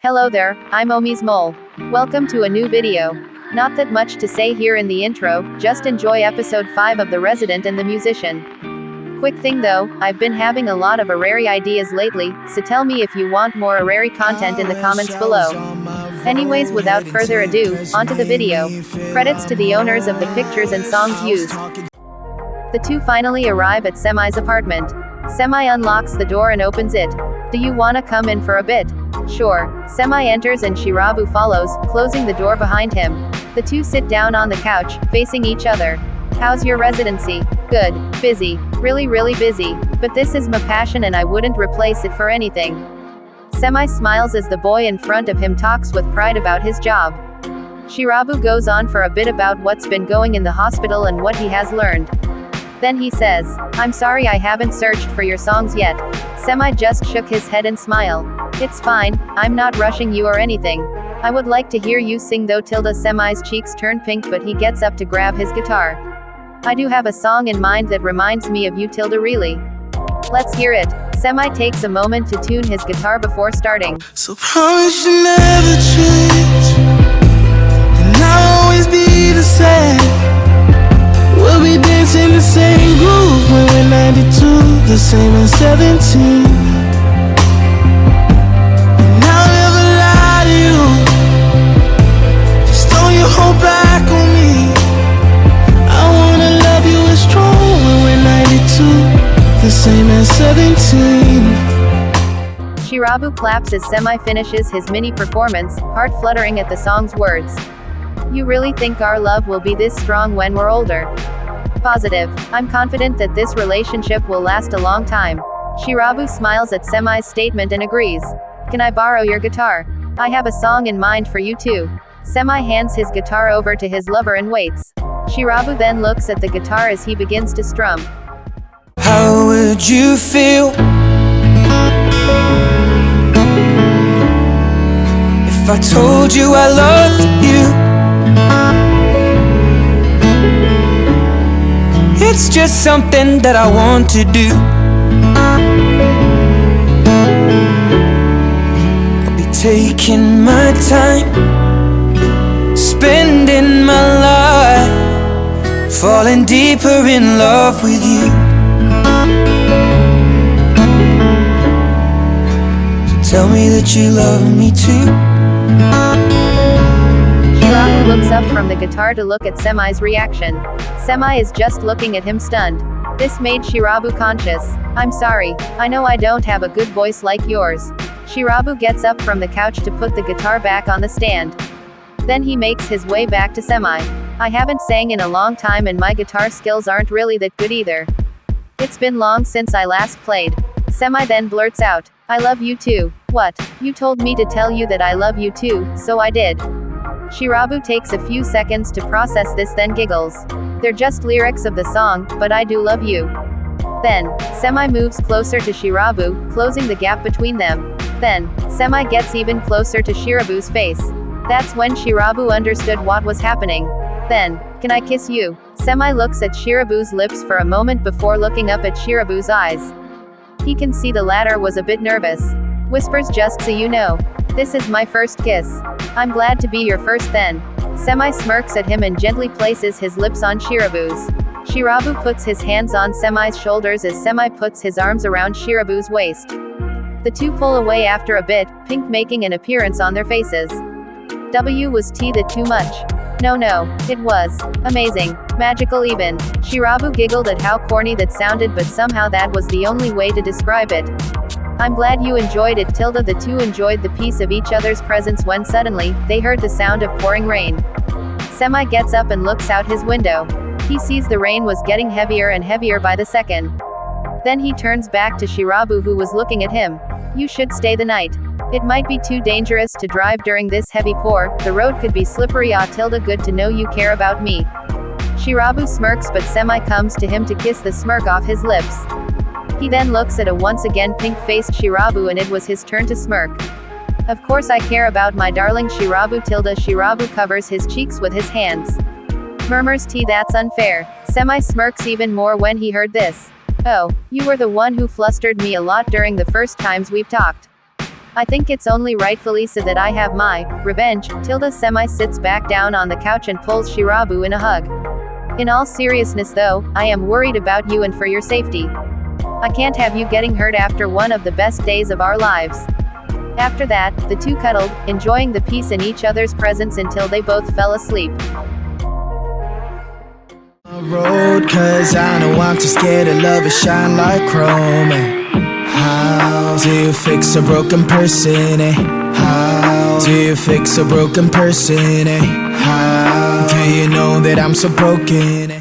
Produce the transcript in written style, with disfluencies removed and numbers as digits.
Hello there, I'm Omi's Mole. Welcome to a new video. Not that much to say here in the intro, just enjoy episode 5 of The Resident and the Musician. Quick thing though, I've been having a lot of Arari ideas lately, so tell me if you want more Arari content in the comments below. Anyways, without further ado, onto the video. Credits to the owners of the pictures and songs used. The two finally arrive at Semi's apartment. Semi unlocks the door and opens it. Do you wanna come in for a bit? Sure. Semi enters and Shirabu follows, closing the door behind him. The two sit down on the couch, facing each other. How's your residency? Good. Busy. Really busy. But this is my passion and I wouldn't replace it for anything. Semi smiles as the boy in front of him talks with pride about his job. Shirabu goes on for a bit about what's been going in the hospital and what he has learned. Then he says, I'm sorry I haven't searched for your songs yet. Semi just shook his head and smiled. It's fine, I'm not rushing you or anything. I would like to hear you sing though. Semi's cheeks turn pink but he gets up to grab his guitar. I do have a song in mind that reminds me of you. Really. Let's hear it. Semi takes a moment to tune his guitar before starting. So promise you never change, and I'll always be the same. We'll be dancing the same groove when we're 92, the same as 17. Hold back on me. I wanna love you as strong when we're 92, the same as 17. Shirabu claps as Semi finishes his mini performance, heart fluttering at the song's words. You really think our love will be this strong when we're older? Positive. I'm confident that this relationship will last a long time. Shirabu smiles at Semi's statement and agrees. Can I borrow your guitar? I have a song in mind for you too. Semi hands his guitar over to his lover and waits. Shirabu then looks at the guitar as he begins to strum. How would you feel if I told you I loved you? It's just something that I want to do. I'll be taking my time, spending my life, falling deeper in love with you. So tell me that you love me too. Shirabu looks up from the guitar to look at Semi's reaction. Semi is just looking at him stunned. This made Shirabu conscious. I'm sorry, I know I don't have a good voice like yours. Shirabu gets up from the couch to put the guitar back on the stand. Then he makes his way back to Semi. I haven't sang in a long time and my guitar skills aren't really that good either. It's been long since I last played. Semi then blurts out, I love you too. What? You told me to tell you that I love you too, so I did. Shirabu takes a few seconds to process this then giggles. They're just lyrics of the song, but I do love you. Then, Semi moves closer to Shirabu, closing the gap between them. Then, Semi gets even closer to Shirabu's face. That's when Shirabu understood what was happening. Then, can I kiss you? Semi looks at Shirabu's lips for a moment before looking up at Shirabu's eyes. He can see the latter was a bit nervous. Whispers, just so you know. This is my first kiss. I'm glad to be your first then. Semi smirks at him and gently places his lips on Shirabu's. Shirabu puts his hands on Semi's shoulders as Semi puts his arms around Shirabu's waist. The two pull away after a bit, pink making an appearance on their faces. Was that too much? No, it was amazing, magical even. Shirabu giggled at how corny that sounded, but somehow that was the only way to describe it. I'm glad you enjoyed it. The two enjoyed the peace of each other's presence when suddenly, they heard the sound of pouring rain. Semi gets up and looks out his window. He sees the rain was getting heavier and heavier by the second. Then he turns back to Shirabu who was looking at him. You should stay the night. It might be too dangerous to drive during this heavy pour, the road could be slippery. Good to know you care about me. Shirabu smirks but Semi comes to him to kiss the smirk off his lips. He then looks at a once again pink-faced Shirabu and it was his turn to smirk. Of course I care about my darling Shirabu. Shirabu covers his cheeks with his hands. Murmurs, that's unfair. Semi smirks even more when he heard this. Oh, you were the one who flustered me a lot during the first times we've talked. I think it's only rightfully so that I have my revenge. Semi sits back down on the couch and pulls Shirabu in a hug. In all seriousness though, I am worried about you and for your safety. I can't have you getting hurt after one of the best days of our lives. After that, the two cuddled, enjoying the peace in each other's presence until they both fell asleep. Road, cause I know I'm too scared to love it shine like chrome. How do you fix a broken person? How do you fix a broken person? How do you know that I'm so broken?